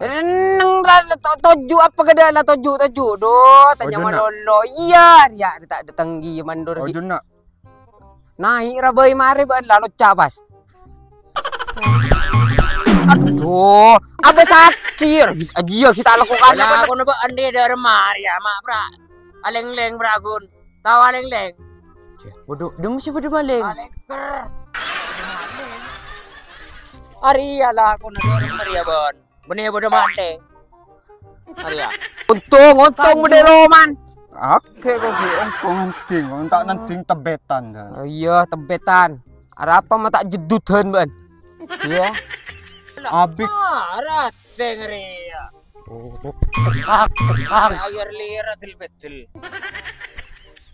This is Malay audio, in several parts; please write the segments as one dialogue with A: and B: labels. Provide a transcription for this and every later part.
A: Neng lah toju apa gada lah toju do tanya malolo iya ya tak datang gi mandor gi.
B: Ojun nak.
A: Naik rabai mari ban lalu capas. Aduh, apa sakit? Aja kita lakukan
C: apa? Aku napa ande dari Maria, mak bra. Aleng-leng bragun. Tahu aleng-leng?
A: Bodoh, demu siapa de maleng?
C: Alengker. Aria lah aku dari Maria bon. Benih bodoh mante. Aria.
A: Untung bede roman.
B: Oke kok ongkong anting, tak nanting tebetan kan.
A: Oh iya, tebetan. Ada apa mata jedutan ban? Iya.
B: Abik.
C: Marah Ria. Agar lirat betul.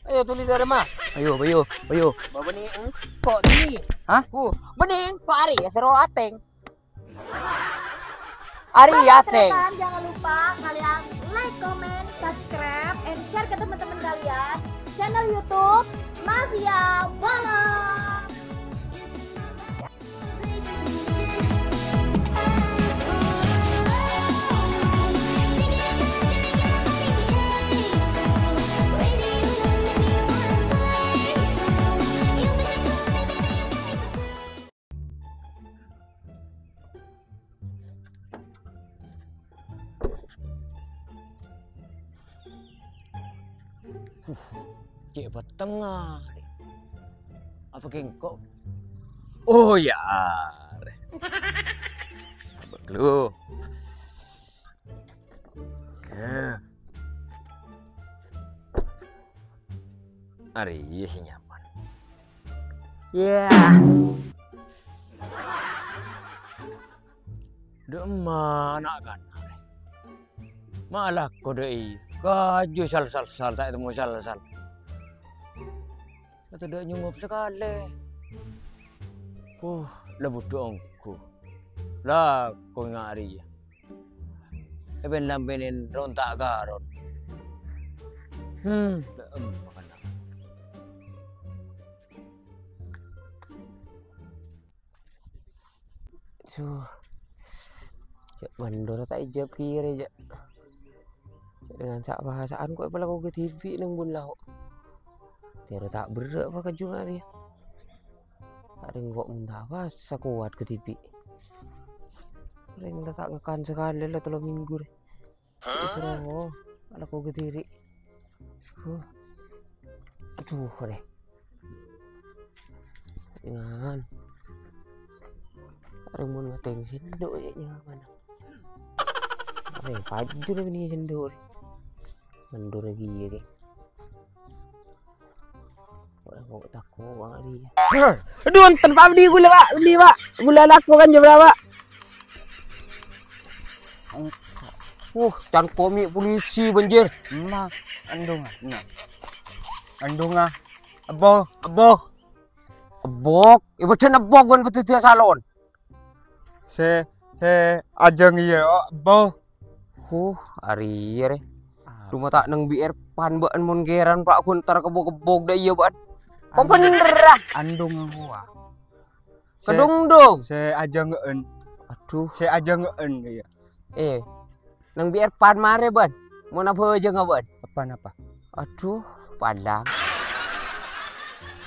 C: Ayo tulis dari mah.
A: Ayo.
C: Bawa nih, kok ni?
A: Hah?
C: Bening, kok Ari ya seru ateng. Ari ateng.
D: Jangan lupa kalian like, comment, subscribe, and share ke teman-teman kalian channel YouTube Mafia Bola.
C: Cik tengah. Apa kengkok? Oh ya. Abang lu. Ya. Ari sih nyaman.
A: Ya.
C: Mana kan? Malah kode kaju sal tak temu sal. Kata dak nyungup sekali. Lebut dongku. Lah kau ngari ya. Eben lambenin rontak garon. Makan.
A: Cek mandor tak ijab kiri cek. Dengan sak bahasaan kok pala kau ke TV nang bun lau. Tiada tak berak apa kaju ngari. Tak ada kok muntah bahasa kuat ke TV. Ring dah tak ngekan sekali lah 3 minggu deh. Seru, kalau kau ke diri. Aduh deh. Jangan. Ada mun ngeteng sendok je nyaman. Paju deh ni sendok. Mandor lagi ya ke. Kok takut orang dia. Aduh, enten pak beli gula pak, gula laku kan jam berapa? Can komik polisi banjir.
B: Nah, andung. Abok.
A: Ibu cen abok kan betul dia salon.
B: Se ajeng iya, abok.
A: Ari re. Rumah tak nang biar pan baan mon geran pak kuntar kebok-kebok dah iya baan. Kau bener ah.
B: Andung gua.
A: Kedung dong.
B: Se ajeng ngeun.
A: Aduh.
B: Se ajeng ngeun iya.
A: Nang biar pan mare ban. Mau apa aja nggak ban?
B: Apa?
A: Aduh, padang.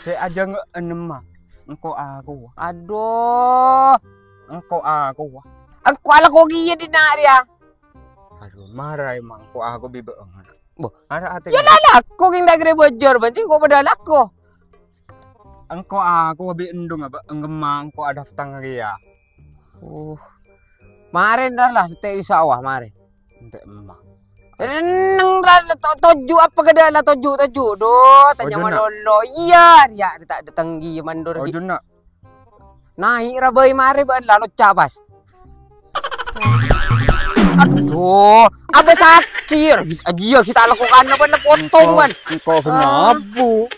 B: Se ajeng ngeun mah. Engko aku.
A: Aduh.
B: Engko aku.
A: Engko ala kau giya di dia.
B: Aduh, marah emang ko aku bibeeng.
A: Boh,
B: ada ate.
A: Ya lah aku king dagre bojor banting ko pada lako.
B: Engko aku abi endung aba engemang ko ada tang ria.
A: Maren dah lah teh di sawah maren.
B: Ente emang.
A: Neng lah toju apa gada lah toju do tanya malolo iya ya tak datang gi mandor gi.
B: Ojun nak.
A: Naik rabai mari ban lalu capas. Aduh, apa sakit? Aja kita lakukan apa nak potong ban.
B: Engko kenapa?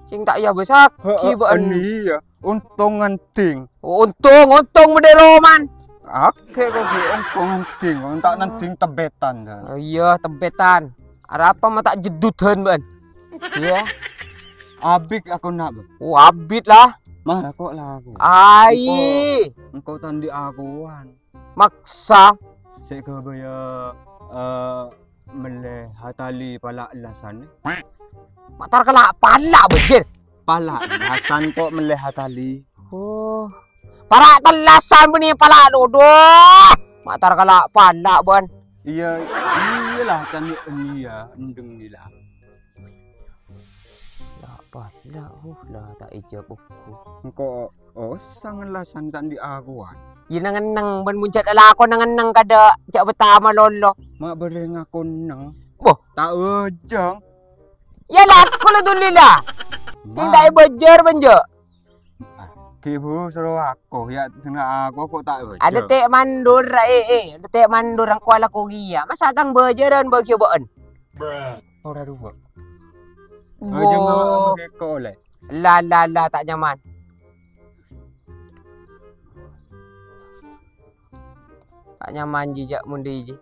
A: Sing tak ya besaki ban.
B: Iya, untung anting.
A: Untung bede roman.
B: Oke kok ongkong anting, tak nanting tebetan kan.
A: Oh iya, tebetan. Ada apa mata jedutan ban? Iya.
B: Abik aku nak, Bang.
A: Abit lah.
B: Mana kok lah aku.
A: Ai.
B: Engkau tandi akuan.
A: Maksa.
B: Saya ke baya meleh hatali pala lasan.
C: Matar kelak pala bejir.
B: Pala lasan kok meleh hatali.
C: Oh. Para telasan beni pala dodo. Matar kelak pala bon.
B: Iya, iyalah tani ya, endeng gila.
C: Lah pala lah tak ijab aku.
B: Engko sangan lasan tak di akuan.
C: Ye nangenang ben muncet ala aku nangenang kada cak pertama lolo.
B: Mak bere ngakon nang.
C: Boh,
B: Tak ujung.
C: yalah aku lah tulilah. Tidak bejer benjo.
B: Kibu suruh aku ya kena aku kok tak ujung.
C: Ada tek mandur ada tek mandur ang kuala ko giya. Masa tang bejeran bagi baan.
B: Ora dua.
C: Bo.
B: Jangan ngekok oleh.
C: La tak nyaman. Tak nyaman jijak mundi je.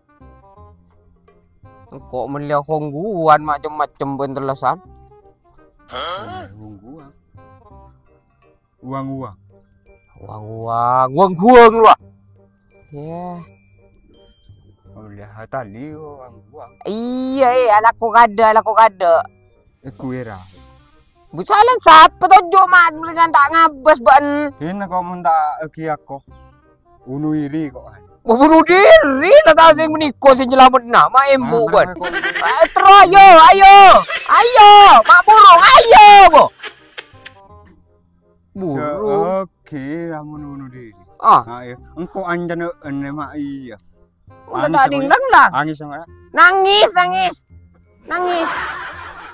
C: Kok melihat hongguan macam-macam bentelasan.
B: Uang.
C: Uang lu. Ya.
B: Oh lihat tali uang.
C: Iya, alaku kada.
B: Aku era.
C: Busalan siapa tojo mat dengan tak ngabas ban.
B: Ini kau minta aki aku. Unu iri kok.
C: Bunuh diri lah tak sing menikah sing nyelamat nama emu ban. Terus ayo. Mak burung ayo bo. Burung.
B: Oke, kamu unu diri.
C: Ah,
B: engkau anjana ene mak iya.
C: udah tak dinglang lah.
B: Angis sama.
C: Nangis.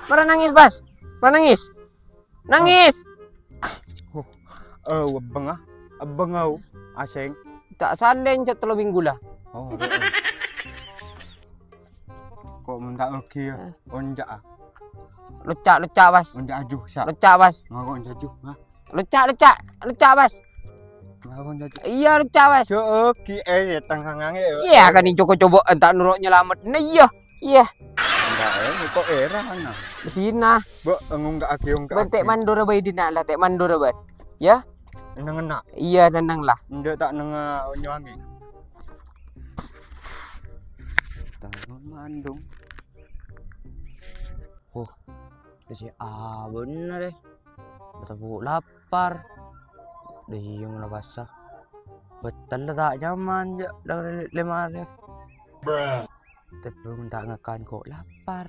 C: Mana nangis, Bas? Mana nangis?
B: Abang asing.
C: Tak salen cak 3 minggu lah.
B: Oh. Kok minta oke ya? Onjak ah.
C: Lucak, Bas.
B: Onjak ajuh sak.
C: Lucak, Bas.
B: Ngakon jajuh, ha?
C: Lucak, Bas.
B: Ngakon jajuh.
C: Iya, lucak, Bas.
B: So oke tangkangange.
C: Iya kan ni coba tak nurut nyelamat. Nah iya.
B: Enggak kok era ana.
C: Dina.
B: Mbok enggak ake enggak.
C: Bentek mandor bae dina lah, tek mandor ban. Ya?
B: Nang enak.
C: Iya, nang lah.
B: Ndak tak nang nywangi. Tangan mandung.
C: Si bener deh. Betul lapar. Yang lah basah. Betul lah tak nyaman je dari 5 hari. Tapi tak ngakan kok lapar.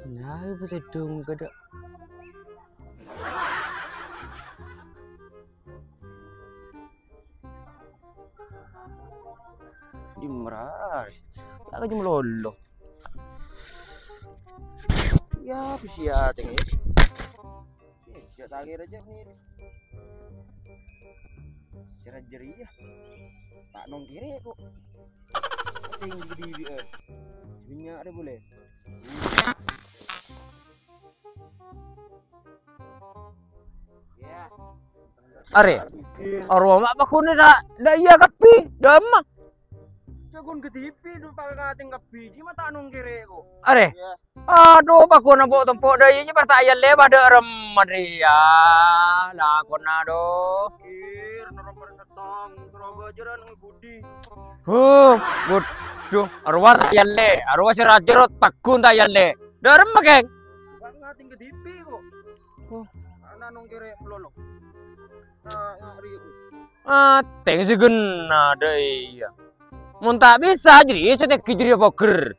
C: Lagi bersedung kada. Dimrah. Tak jum lolo. Ya, bisa tengok. Ya, tak kira aja nih. Cerah jeri ya. Tak nong kiri kok. Tinggi di sebenarnya ada boleh. Ya. Are. Arwah mak bakune dah iya kapi. Dah mah.
B: Jagon ke TV do pagating kapi, di mata nong kiri kok.
C: Are. Aduh, bakun na po tempo dahil niya pertayan leba ada Maria. Lakon na do.
B: Kir naramar satang, traga jaran ng budi.
C: Bodoh. Arwah tayan le. Arwah si Rajerot takun tayan le. Daram makeng.
B: Bang ngating ke TV kok. Ana nong kiri melolok. Ari ko.
C: Teng si gena deh. Mun tak bisa jadi saya kijri poker.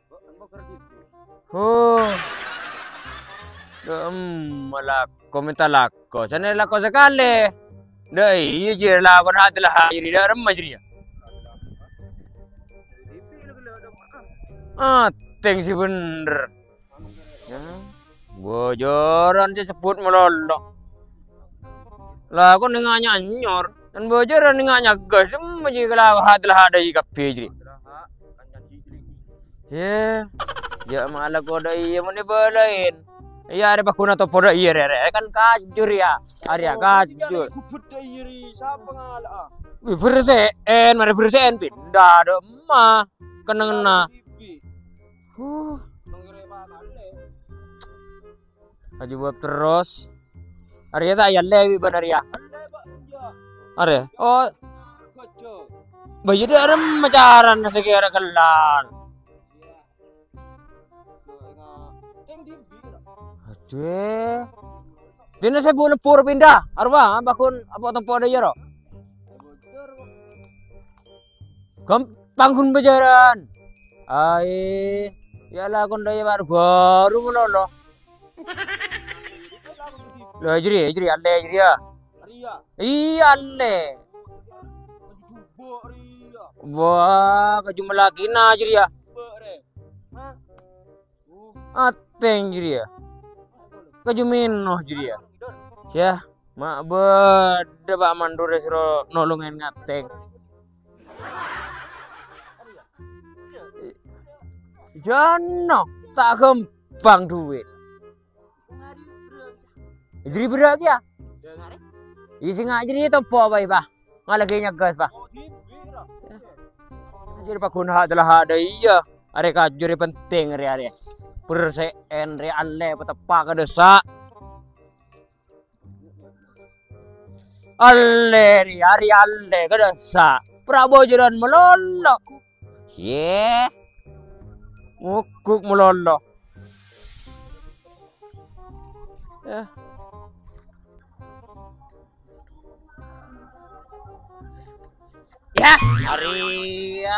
C: Malah komentar lako. Sana lako sekali. Dah iya je lakon hati lah jadi dalam majri. Teng si bener. Bojoran je sebut melolok. Lakon dengannya nyor dan bojoran dengannya gas. Majri kalau hati lah ada ikat pijri. Ya malah koda iya muni balain. Iya ada bakuna to podo iya kan kajur ya. Arya kajur.
B: Kuput iri siapa ngala.
C: Bersen, mari bersen pindah do mah kenengna. Aja buat terus. Arya tak ya lewi benar ya. Arya. Oh. Baju dia rem macaran sekira kelar.
B: Teng TV kira.
C: Aduh. Dina saya buat pur pindah. Arwah bakun apa tempo ada jero.
B: Bocor kok.
C: Gampang kun bajaran. Ai, ya lah kon daya baru melolo. Lah jadi alle jadi ya.
B: Ria.
C: Iya alle.
B: Baju jubah Ria.
C: Wah, kejumlah lagi na jadi ya.
B: Jubah re. Hah?
C: Ateng jadi ya. Kejumino jadi ya. Ya, mak beda pak mandure siro nolongin ngateng. Jono tak gampang duit. Jadi berak ya? Isi ngak jadi itu po apa pak? Ngalagi nyegas pak.
B: Oh, TV kira.
C: Jadi pak guna adalah ada iya. Are kajuri penting re. Persen re alle petepak ke desa. Alle ri hari alle ke desa. Prabowo jalan melolo. Ye. Mukuk melolo. Ya. Ya, hari ya.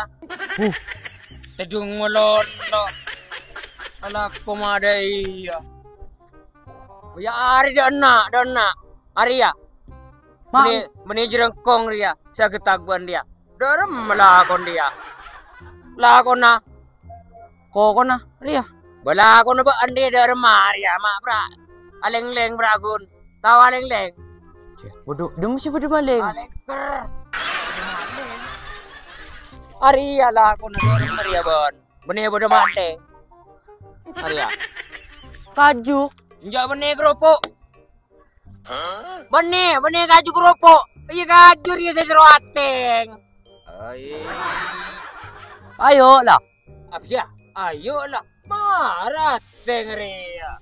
C: Tedung melolo. Alah komada iya. Ya hari dana. Hari ya. Meni jerengkong dia. Saya ketaguan dia. Dorem melakon dia. Lakona. Kokona ria. Balakon ba andi dorem Maria mak bra. Aleng-leng bragun. Tahu aleng-leng. Bodoh, demu siapa de maleng? Alengker. Aria lakona dorem Maria bon. Beni bodoh mate. Aria. Kaju. Enggak beni kerupuk. Beni kaju kerupuk. Iya kaju dia saya seru ateng. Ayo lah. Apa ya? Ayo lah. Marah teng ria.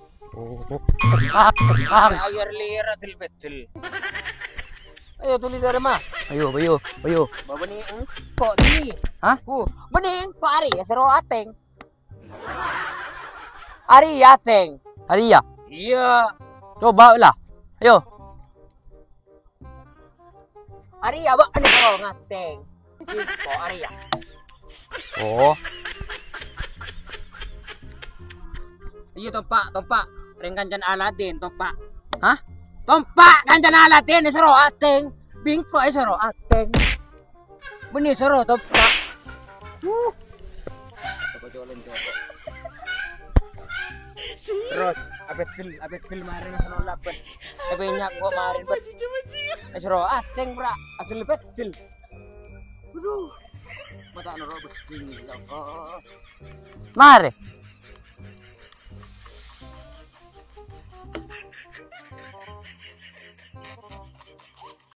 C: Agar lira betul. Ayo tulis dari mah. Ayo. Bawa ni kok ni? Hah? Bening kok Ari ya seru ateng. Ari ateng. Ari ya? Iya. Coba lah. Ayo. Ari ya, Bak, ini kalau ngateng. Kok Ari ya? Oh. Iya tompak. Ring kancan Aladin, tompak. Hah? Tompak kancan Aladin seru ateng. Bingko seru ateng. Benih seru tompak. Terus abet film marin sono lapet. Tapi nyak gua marin bet. Seru ateng bra. Abet betul. Aduh. Mata noro begini. Mare.